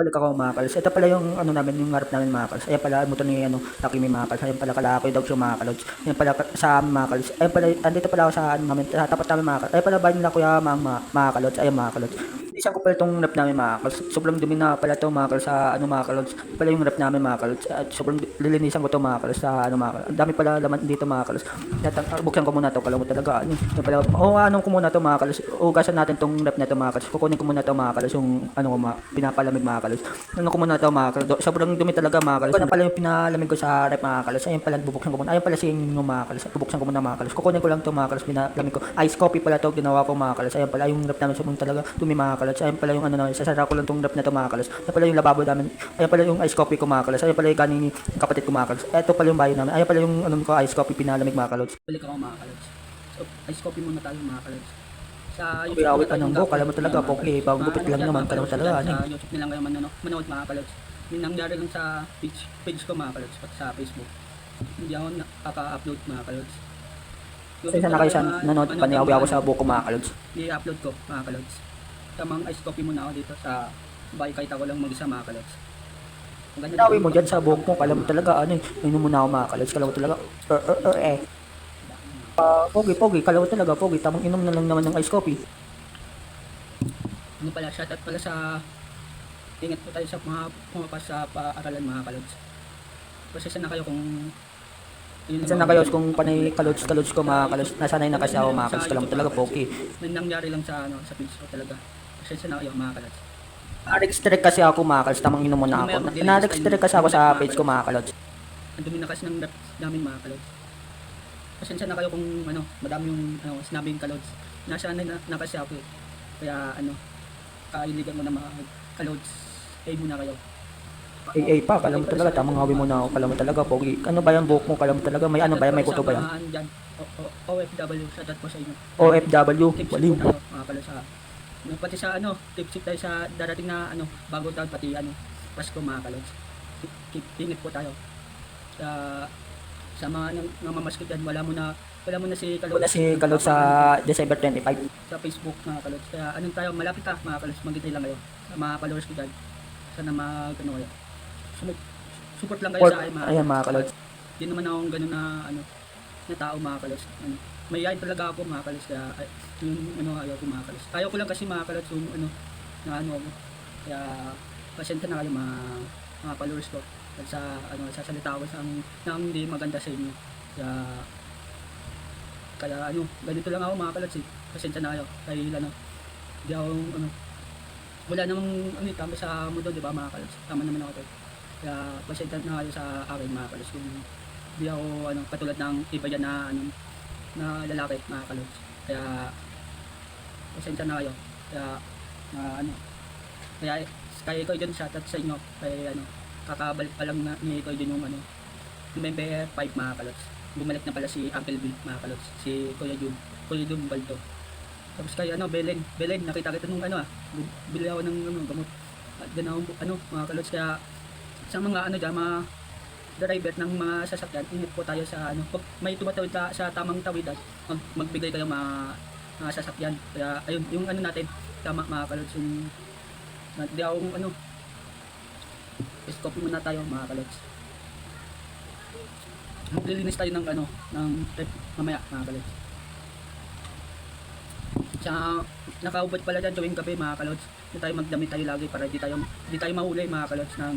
Balik ako mga kalods. Ito pala yung ano namin, yung harap namin mga kalods. Ayan pala motor ni ano, Takimi mga kalods. Ayan pala kalakoy daw siya mga kalods. Ayan pala sa amin mga kalods. Ayan pala, andito pala ako sa ano namin, sa tapat namin mga kalods. Ayan pala bahay nila kuya mga kalods. Ayan mga kalods. Isang ko pala itong rep namin mga kalods. Sobrang dumi na pala ito mga kalods sa ano mga kalods. Pala yung rep namin mga kalods. At sobrang lilinisan ko ito mga kalods sa ano mga kalods. Ang dami pala laman dito mga kalods. Buksan ko muna ito. Kala mo talaga. Ano, yung pala, ano ko muna ito mga kalods. Ugasan natin itong rep na ito mga kalods. Kukunin ko muna ito mga kalods. Yung ano ko pinapalamig mga kalods. Ano ko muna ito mga kalods. Sobrang dumi talaga mga kalods. Ito na pala yung pinalamig ko sa rep mga kalods. Ayun pala bubuksan ko muna. Ayun pala yung mga kalods. Bubuksan ko muna mga kalods. Kukunin ko lang ito mga kalods. Pinalamig ko. Ice coffee pala ito. Ginawa ko mga kalods. Ayun pala yung rep namin. Sobrang talaga dumi mga kalods. Ayun pala yung ano namin. Sasara ko lang itong rep na ito mga kalods. Ayun pala yung lababo namin. Ayun pala yung ice coffee ko mga kalods. Ayun pala yung kanin kapatid ko mga kalods. Ito pala yung bahay namin. Ayun pala yung ano ko ice coffee pinalamig mga kalods. Balik ako mga kalods. So, ice coffee muna tayo mga kalods. Sa Uy, awit anong go. Kala mo talaga. Okay, bagong gupit lang naman. Kala mo talaga. Ano sa YouTube nilang kayo manood mga kalods. Yung nangyari lang sa page ko mga kalods, pati sa Facebook. Hindi ako nakaka-upload mga kalods. Isa na kayo sa nanood. Paniawi ako sa buko mga kalods. I-upload ko mga kalods. Tamang ice coffee muna ako dito sa bahay kahit ako lang mag-isa mga kalods. Pinawi mo dyan sa buhok mo. Kala mo talaga. Ano inom muna ako mga kalods. Kala mo talaga. Pogi. Kala mo talaga. Pogi. Tamang inom na lang naman ng ice coffee. Ano pala, shoutout pala sa ingat po tayo sa mga pumapas sa paaralan mga kalods. Pasensya na kayo kung Isa na kayo kung panay kalods ko mga kalods. Nasanay na kasi ako mga kalods. Kala mo talaga. Pogi. May nangyari lang sa sa page ko talaga. Pasensya na kayo mga kalods. Na-restrict kasi ako mga kalods. Tamang inom muna ako. Na-restrict kasi ako sa page ko mga kalods. Ang dumi na kasi ng rep namin mga kalods. Pasensya na kayo kung madami yung sinabing kalods. Nasanay na kasi ako eh. Kaya kailigan mo na mga kalods. Muna kayo. Pa, kala mo talaga, tamang hawi mo na ako, kala mo talaga, pogi. Ano ba yan, buhok mo, kala mo talaga, may ano ba yan, may kuto ba yan? OFW, shoutout po sa inyo. OFW, Tips waliw. po tayo, mga kalods sa pati sa tips tayo sa darating na bagong taon, pati Pasko mga kalods. Ingat po tayo. Sa mga namamaskot yan, wala mo na si Wala si Kalod sa December 25. sa Facebook mga kalods. Kaya tayo, malapit mga kalods, maghintay lang kayo. Sa mga followers ko dyan. Sana kayo. Support lang kayo sa akin Ayan mga kalods. Hindi naman akong ganun na tao mga kalods. Mayayain talaga ako mga kalods. Kaya yung ayaw ko mga kalods. Ayaw ko lang kasi mga kalods yung na ako. Kaya pasensya na kayo mga followers ko. At sasalita ako ng hindi maganda sa inyo. Kaya ganito lang ako mga kalods eh. Pasensya na kayo. Dahil hindi ako wala namang tama sa mundo, di ba mga kalods? Tama naman ako. Kaya pasensya na kayo sa akin mga kalods. Kung hindi ako katulad ng iba dyan na lalaki mga kalods. Kaya pasensya na kayo. Kaya ikaw dyan, shoutout sa inyo. Kaya kakabalik pa lang ni ikaw dyan yung November 5 mga kalods. Bumalik na pala si Uncle B mga kalods. Si Kuya Jun Balto. Tapos kay Belen, nakita kita nung bili ako ng gamot. At ganun mga kalods. Kaya sa mga dyan, mga driver ng mga sasakyan, ingat po tayo sa pag may tumatawid sa tamang tawidan, magbigay kayo mga sasakyan. Kaya ayun, yung natin, tama mga kalods, yung hindi ako stop muna tayo mga kalods. Maglilinis tayo ng rep mamaya mga kalods. Sa nakaubad pala dyan tuwing gabi mga kalods, hindi tayo magdamit tayo lagi para di tayo mahuli mga kalods ng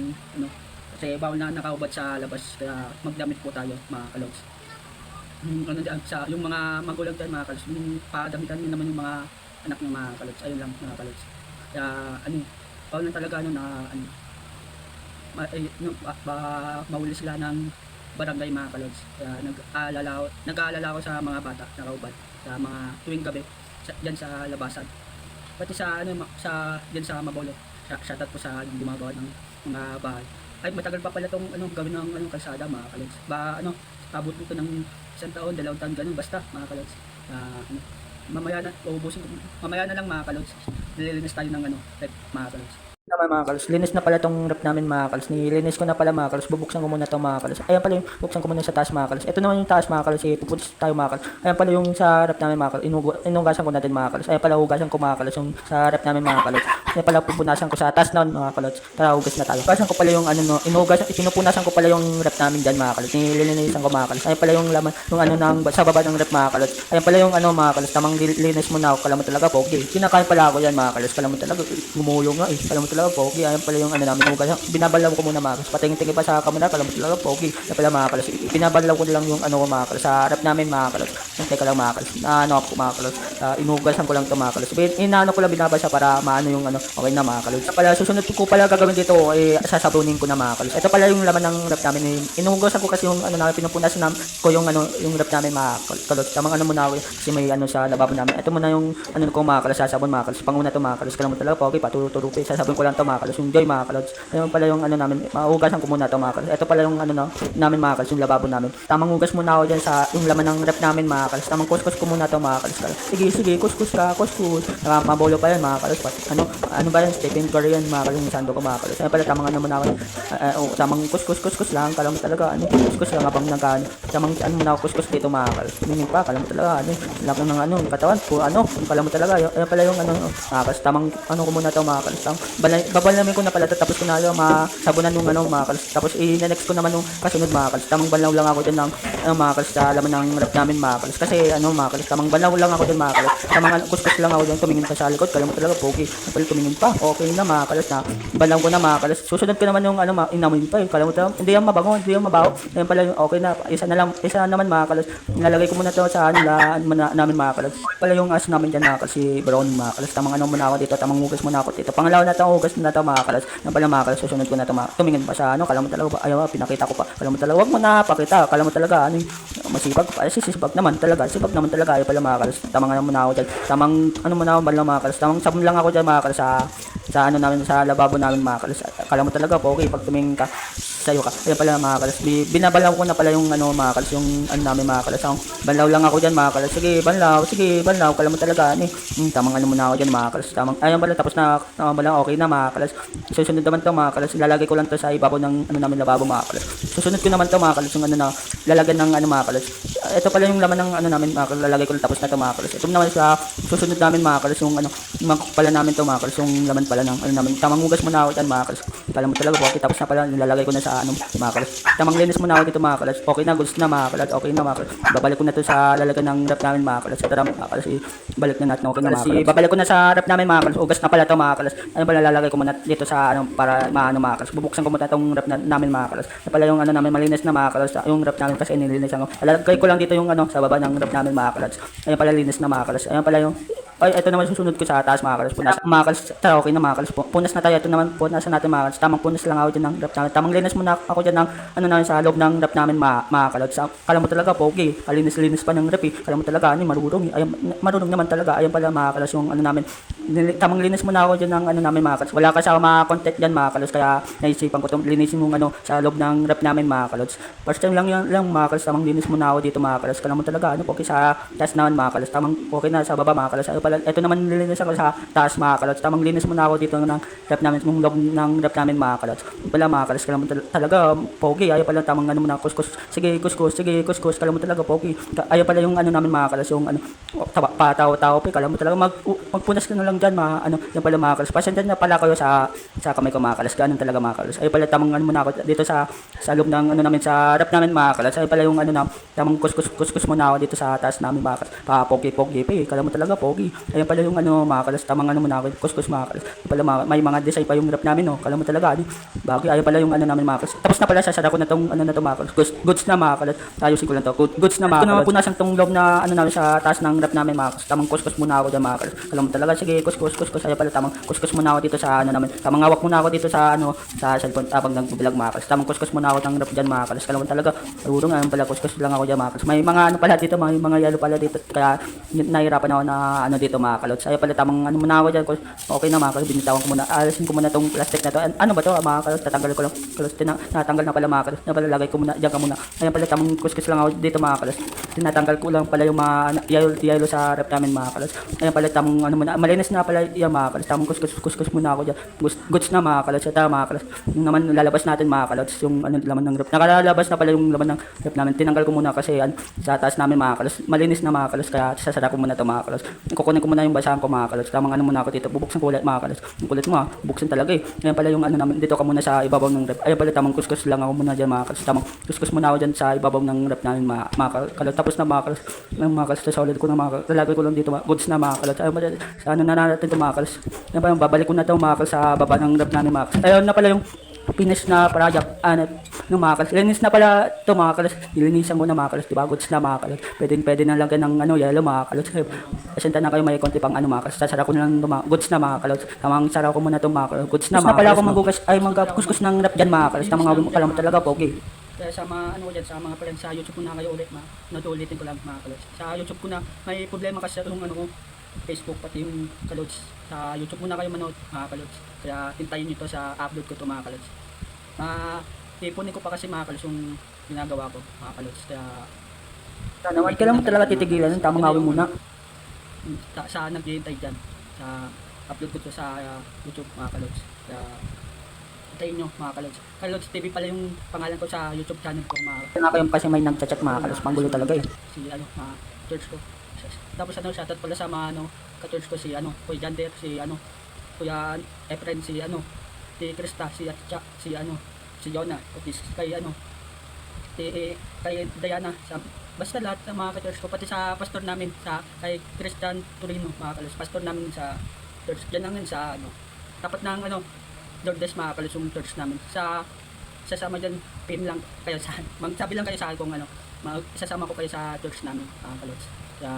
kasi bawal na nakaubad sa labas. Kaya magdamit po tayo mga kalods. Yung mga magulang dyan mga kalods, yung padamitan nyo naman yung mga anak ng mga kalods. Ayun lang mga kalods. Kaya bawal na talaga mahuli sila ng barangay mga kalods. Kaya nag-aalala ako sa mga bata nakaubad sa mga tuwing gabi diyan sa labasan. Pati sa diyan sa Mabolo. Shoutout po sa gumagawa ng mga bahay. Ay matagal pa pala tong gawin ng kalsada mga kalods. Abot nito ng 1 taon, 2 taon ganun basta mga kalods. Mamaya na lang mga kalods. Nililinis tayo ng mga kalods. mga kalos. Linis na pala tong rep namin mga kalos. Nilinis ko na pala mga kalos. Bubuksan ko muna to mga kalos. Ayan pala yung buksan ko muna sa taas mga kalos. Ito naman yung taas mga kalos. Pupunta tayo mga kalos. Ayan pala yung sa rep namin mga kalos. Inugasan ko natin mga kalos. Ayan pala hugasan ko mga kalos yung sa rep namin mga kalos. Ayan pala pupunasan ko sa taas na mga kalos. Tara hugas na tayo. Hugasan ko pala yung ano no. Pinupunasan ko pala yung rep namin dyan mga kalos. Nililinisan ko mga kalos. Ayan pala yung laman yung ano ng sa baba ng rep mga kalos. Ayan pala yung ano mga kalos. Tamang linis mo na ako. Kala mo talaga pogi. Kinakain pala ako yan mga kalos. Kala mo talaga gumuyo nga eh. Kala mo talaga pogi. Ayan pala yung ano namin hugasan. Binabalaw ko muna mga kalos. Patingin-tingin pa sa kamera. Kala mo talaga pogi. Ayan pala mga kalos. Binabalaw ko lang yung ano ko mga kalos. Sa rep namin mga kalos. Teka lang mga kalos. Ano ako mga kalos. Inugasan ko lang to mga kalos. Inaano ko lang binabasa para maano yung ano. Okay na mga kalos. Pala susunod ko pala gagawin dito eh sasabunin ko na mga kalos. Ito pala yung laman ng rep namin. Inuhugasan ko kasi yung ano namin pinupunasan ko yung ano yung rep namin mga kalos. Tamang ano muna ako kasi may ano sa lababo namin. Ito muna yung ano ko mga kalos sasabon mga kalos. Panguna to mga kalos. Kala mo talaga pogi paturo-turo sasabon ko lang to mga kalos. Yung joy mga kalos. Ayun pala yung ano namin. Mahugasan ko muna to mga kalos. Ito pala yung ano no, namin mga kalos yung lababo namin. Tamang hugas muna ako diyan sa yung laman ng rep namin mga kalos. Tamang kuskus ko muna to mga kalos. Sige kuskus ka kuskus. Mabolo pa yan mga kalos. Ano ba yan Stephen Curry yan mga kalos yung sando ko mga kalos. Ayun pala tamang ano muna ako. Tamang kuskus lang. Kala mo talaga ano kuskus lang habang nagkaan. Tamang ano muna ako kuskus dito mga kalos. Minin pa kala mo talaga ano laki ng ano katawan po ano kala mo talaga ayun pala yung ano mga kalos. Tamang ano ko muna to mga kalos. Babalamin ko na pala tapos ko na yung masabunan nung ano mga kalos. Tapos i-next ko naman nung kasunod mga kalos. Tamang balaw lang ako din ng ano mga kalos sa laman ng rep namin mga kalos. Kasi ano mga kalos tamang balaw lang ako din mga kalos. Tamang kuskus lang ako din tumingin pa sa likod. Kala mo talaga pogi. Kapag tumingin pa okay na mga kalos na balaw ko na mga kalos. Susunod ko naman yung ano inamoy pa kala mo talaga hindi yan mabango hindi yan mabaho. Ayun pala yung okay na isa naman mga kalos. Nilalagay ko muna to sa ano namin mga kalos. Pala yung aso namin dyan mga kalos si Brown mga kalos. Tamang ano muna ako dito tamang hugas muna ako dito. Pangalawa na itong hugas na ito mga kalos. Yan pala mga kalos susunod ko na ito tumingin pa sa ano kala mo talaga ayaw pinakita ko pa. Kala mo talaga wag mo na pakita. Kala mo talaga ano masipag pa sisipag naman talaga sipag naman talaga ayaw pala mga kalos. Tamang ano muna ako dyan. Tamang ano muna ako balang mga kalos. Tamang sabon lang ako dyan mga kalos sa ano namin sa lababo namin mga kalos. Kala mo talaga okay pag tumingin ka sayo ka. Ayun pala mga kalos. Binabalaw ko na pala yung ano mga kalos yung ano namin mga kalos. Banlaw lang ako dyan mga kalos. Sige banlaw. Kala mo talaga ano tamang ano muna ako dyan mga kalos. Tamang ayun pala tapos na balaw okay na mga kalos. Susunod naman to mga kalos. Lalagay ko lang to sa ibabaw ng ano namin lababo mga kalos. Susunod ko naman to mga kalos yung ano na lalagyan ng ano mga kalos. Ito pala yung laman ng ano namin mga kalos. Lalagay ko lang tapos na to mga kalos. Ito naman sa susunod namin mga kalos yung ano mangkok pala namin to mga kalos. Yung laman pala ng ano namin. Tamang hugas muna ako dyan mga kalos. Kala mo talaga okay tapos na pala nilalagay ko na sa ano mga kalos. Tamang linis muna ako dito mga kalos. Okay na goods na mga kalos. Okay na mga kalos. Babalik ko na to sa lalagyan ng rep namin mga kalos. Tara mga kalos balik na natin okay na mga kalos. Babalik ko na sa rep namin mga kalos. Hugas na pala to mga kalos. Ano pala lalagay ko muna dito sa ano para maano mga kalos. Bubuksan ko muna tong rep namin mga kalos. Ano pala yung ano namin malinis na mga kalos. Yung rep namin kasi nilinisan ko. Lalagay ko lang dito yung ano sa baba ng rep namin mga kalos. Ayun pala linis na mga kalos. Ayun pala yung ito naman susunod ko sa taas mga kalos. Punas mga kalos. Tara okay na mga kalos. Punas na tayo. Ito naman punas natin mga kalos. Tamang punas lang ako dyan ng rep namin. Tamang linis muna ako dyan ng ano namin sa loob ng rep namin mga kalos. Kala mo talaga pogi. Kalinis-linis pa ng rep Kala mo talaga ano marunong. Marunong naman talaga. Ayun pala mga kalos yung ano namin. Tamang linis muna ako dyan ng ano namin mga kalos. Wala kasama content dyan mga kalos. Kaya naisipan ko itong linisin yung ano sa loob ng rep namin mga kalos. First time lang mga kalos. Tamang linis muna ako dito mga kalos. Kala mo talaga ano pogi sa taas naman mga kalos. Tamang okay na sa baba mga kalos. Ayun pala ito naman nilinis ako sa taas mga kalos. Tamang linis muna ako dito ng rep namin. Yung loob ng rep namin mga kalos. Pala mga kalos. Kala mo talaga pogi. Ayaw pala tamang ano muna kuskus. Sige kuskus. Kala mo talaga pogi. Ayaw pala yung ano namin mga kalos. Yung ano pataw-taw pa. Kala mo talaga magpunas ka na lang dyan mga ano. Yan pala mga kalos. Pasensya na pala kayo sa kamay ko mga kalos. Ganun talaga mga kalos. Ayaw pala tamang ano muna ako dito sa loob ng ano namin sa rep namin mga kalos. Ayaw pala yung ano na tamang kuskus muna ako dito sa taas namin mga kalos. Pogi pa. Kala mo talaga pogi. Ayun pala yung ano mga kalos. Tamang ano muna ako kuskus mga kalos. Ayun pala may mga design pa yung rep namin no. Kala mo talaga ano. Bagay ayaw pala yung ano namin mga kalos. Tapos na pala sasara ko na tong ano na to mga kalos. Goods na mga kalos. Ayusin ko lang to. Goods na mga kalos. Ito naman punasan tong loob na ano namin sa taas ng rep namin mga kalos. Tamang kuskus muna ako dyan mga kalos. Kala mo talaga sige kuskus. Ayun pala tamang kuskus muna ako dito sa ano namin. Tamang hawak muna ako dito sa ano sa cellphone habang nagbo-vlog mga kalos. Tamang kuskus muna ako ng rep dyan mga kalos. Kala mo talaga marunong ayun pala kuskus lang ako dyan mga kalos. May mga ano pala dito mga yellow pala dito kaya nahirapan ako na ano dito mga kalos. Ayun pala tamang ano muna ako dyan. Okay na mga kalos. Binitawan ko muna. Alisin ko muna tong plastic na to. Ano ba to mga kalos? Tatanggal ko lang. Kalos tinatanggal na pala mga kalos. Na pala lagay ko muna. Diyan ka muna. Ayun pala tamang kuskus lang ako dito mga kalos. Tinatanggal ko lang pala yung mga yellow sa rep namin mga kalos. Ayun pala tamang ano muna. Malinis na pala yan mga kalods. Tamang kuskus muna ako dyan. Goods na mga kalods. Ito mga kalods. Yung naman lalabas natin mga kalods. Yung ano, laman ng rep. Nakalalabas na pala yung laman ng rep namin. Tinanggal ko muna kasi yan. Sa taas namin mga kalods. Malinis na mga kalods. Kaya sasara ko muna ito mga kalods. Kukunin ko muna yung basahan ko mga kalods. Tamang ano muna ako dito. Bubuksan ko ulit mga kalods. Yung kulit mo bubuksan talaga eh. Ayan pala yung ano namin. Dito ka muna sa ibabaw ng rep. Ayan pala tamang kuskus lang ako muna dyan mga kalods. Tamang kuskus muna ako dyan sa ibabaw ng rep namin mga kalods. Tapos na mga kalods. Mga kalods. Solid ko na mga kalods. Lalagay ko lang dito mga goods na mga kalods. Ayan pala. Sa ano na natin ito mga kalods. Ayan pala. Babalik ko na ito mga kalods sa baba ng rep namin mga kalods. Ayan na pala yung finish na project ng mga kalods. Linis na pala ito mga kalods. Nilinisan ko na mga kalods. Diba? Goods na mga kalods. Pwede na lagyan ng ano, yellow mga kalods. Pasenta na kayo may konti pang ano mga kalods. Sasara ko na lang goods na mga kalods. Tamang sara ko muna itong mga kalods. Goods na mga pala ako magkuskus ng rep dyan mga kalods. Tamang pala mo talaga pogi. Kaya sa mga ano dyan, sa mga pala sa YouTube ko na kayo ulit natulitin ko lang mga kalods. Sa YouTube ko na may problema kasi sa yung ano ko, Facebook pati yung kalods. Sa YouTube muna kayo manood mga kalods. Kaya tintayin nyo to sa upload ko to mga kalods. Ipunin ko pa kasi mga kalods yung ginagawa ko mga kalods. Kaya Naman kailan mo talaga titigilan. Tamang awin muna. sa naghihintay dyan. Sa upload ko to sa YouTube mga kalods. Kaya hintayin nyo mga kalods. Kalods TV pala yung pangalan ko sa YouTube channel ko mga Kaya kayo kasi may nagchat-chat mga kalods. Panggulo talaga eh. si ano mga church ko. Tapos ano shoutout pala sa mga ano ka-church ko si ano Kuya Jander, si ano Kuya Efren, si ano si Krista, si Atcha, si ano si Jonah, Otis, kay ano kay Diana, sa basta lahat ng mga ka-church ko, pati sa pastor namin sa kay Christian Torino mga kalos, pastor namin sa church. Yan lang yun sa ano tapat ng ano Lourdes mga kalos yung church namin. Sasama dyan, pin lang kayo sa magsabi lang kayo sa akin kung ano isasama ko kayo sa church namin mga kalos. Kaya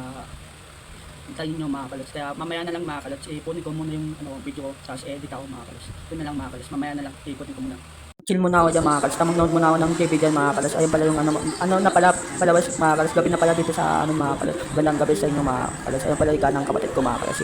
hintayin nyo mga kalods. Kaya mamaya na lang mga kalods, ipunin ko muna yung ano, video ko, tapos edit ako mga kalods. Yun na lang mga kalods, mamaya na lang, ipunin ko muna. Chill muna ako dyan mga kalods. Tamang note muna ako ng TV dyan mga kalods. Ayun pala yung ano na pala palabas mga kalods. Gabi na pala dito sa ano mga kalods. Bandang gabi sa inyo mga kalods. Ayun pala yung kanang kapatid ko mga kalods.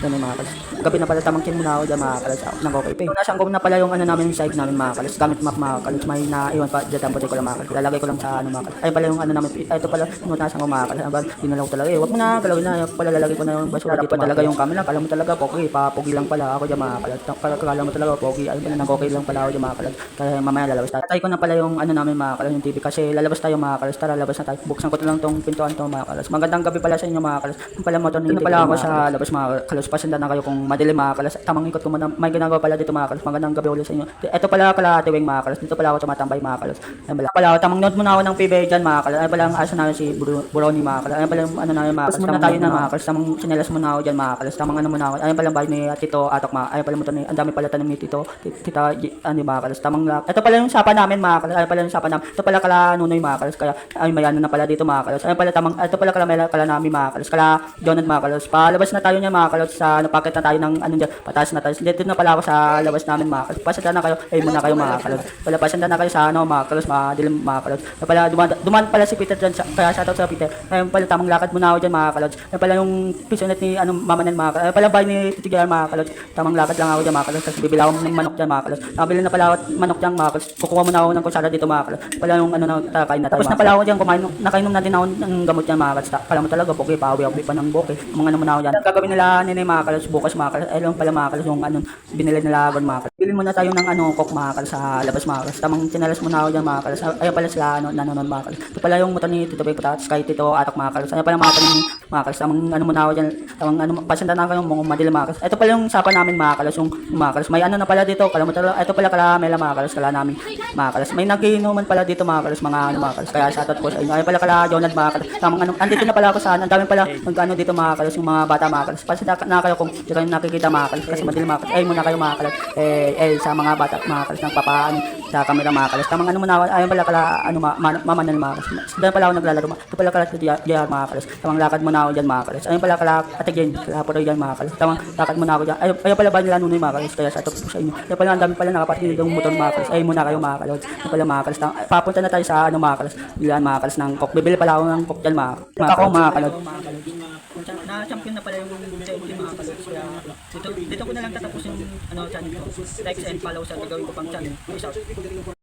Ganun mga kalods. Gabi na pala tamang chill muna ako dyan mga kalods. Nang okay pa. Nasa ko na pala yung ano namin yung site namin mga kalods. Gamit map mga kalods. May naiwan pa dyan tampote ko lang mga kalods. Lalagay ko lang sa ano mga kalods. Ayun pala yung ano namin. Ito pala yung nasa ko mga kalods. Dinalaw talaga eh. Huwag mo na galawin na. Pala lalagay ko na yung basura dito talaga yung camera. Kala mo talaga pogi. Papogi lang pala ako dyan mga kalods. Kala mo talaga pogi. Ayun pala nang okay lang pala ako dyan mga kalods. Kaya mamaya lalabas tayo. Tatay ko na pala yung ano namin mga kalods yung TV kasi lalabas tayo mga kalods. Tara labas na tayo. Buksan ko lang tong pintuan to mga kalods. Magandang gabi pala sa inyo mga kalods. Yung pala motor ni pala ako sa labas mga kalods. Pasenda na kayo kung madilim mga kalods. Tamang ikot ko muna. May ginagawa pala dito mga kalods. Magandang gabi ulit sa inyo. Ito pala Kalahati Wing mga kalods. Dito pala ako tumatambay mga kalods. Ayun pala ako. Tamang note muna ako ng PBA dyan mga kalods. Ayun pala ang aso namin si Buroni mga kalods. Ayun pala yung ano namin mga kalods. Muna tayo na mga kalods. Tamang sinelas muna ako dyan mga kalods. Tamang ano muna ako. Ayun pala ang bahay ni Tito Atok mga. Ayun pala motor ni. Ang dami pala tanong ni Tito. Tita ano mga kalods. Tamang ito pala yung sapa namin mga kalods. Ayun pala yung sapa namin. Ito pala kala Nunoy mga kalods. Kaya ay mayano na pala dito mga kalods. Ayun pala tamang ito pala kala namin mga kalods. Kala Jonad mga kalods. Palabas na tayo niya mga kalods sa ano packet na tayo ng ano diyan. Pataas na tayo. Dito na pala ako sa labas namin mga kalods. Pasada na kayo. Ay muna kayo mga kalods. Pala pasada na kayo sa ano mga kalods. Madilim mga kalods. Ayun pala duman pala si Peter dyan. Kaya shoutout sa Peter. Ayun pala tamang lakad muna ako dyan mga kalods. Ayun pala yung pisonet ni ano Mama Nel mga kalods. Ayun pala bahay ni Titigilan mga kalods. Tamang lakad lang ako dyan mga kalods. Tapos bibili ako ng manok dyan mga kalods. Nakabili na pala ako manok dyan mga kalods. Kukuha muna ako ng kusara dito mga kalods. Pala yung ano na kain na tayo. Tapos na pala ako dyan kumain. Nakainom na din ako ng gamot dyan mga kalods. Pala mo talaga pogi. Pawi pa ng boke. Mga ano muna ako dyan. Gagawin nila nila mga kalods bukas mga kalods. Ayun pala mga kalods yung ano binili nila agad mga kalods. Bili muna tayo ng ano coke mga kalods sa labas mga kalods. Tamang tinalas muna ako dyan mga kalods. Ayun pala sila ano nanonood mga kalods. Ito pala yung motor ni Tito Bay Patats kay Tito Atok mga kalods. Ayun pala mga kalods mga kalods. Tamang ano muna ako dyan. Tamang ano pasenda na kayo mga madilim mga kalods. Ito pala yung sapa namin mga kalods yung mga kalods. May ano na pala dito. Kala mo talaga. Ito pala kalamela mga kalods. Kala namin mga kalods. May nagiinuman pala dito mga kalods mga ano mga kalods. Kaya shoutout po sa inyo. Ayun pala kala Jonad mga kalods. Tamang ano andito na pala ako sa ano. Ang dami pala magkano dito mga kalods yung mga bata mga kalods. Pasenda na kayo kung di kayo nakikita mga kalods kasi madilim mga kalods. Ay muna kayo mga kalods. Sa mga bata mga kalods nagpapaan sa camera mga kalods. Tamang ano muna ayun pala kala ano Mama Nel mga kalods. Doon pala ako naglalaro. Ito pala kala JR mga kalods. Tamang lakad muna ako diyan mga kalods. Ayun pala kala Ate Jane. Kala Puro diyan mga kalods. Tamang lakad muna ako diyan. Ayun pala ba nila Nunoy mga kalods. Kaya shoutout po sa inyo. Ayun pala ang dami pala nakapatingin ng motor mga kalods. Ayun muna kayo mga kalods. Ayun pala mga kalods. Papunta na tayo sa ano mga kalods. Bilan mga kalods ng coke. Bibili pala ako ng coke diyan mga kalods. Na-champion na pala yung mga kalods. Kaya dito ko na lang tatapos yung ano channel ko. Like and follow sa gagawin ko pang channel. Peace out.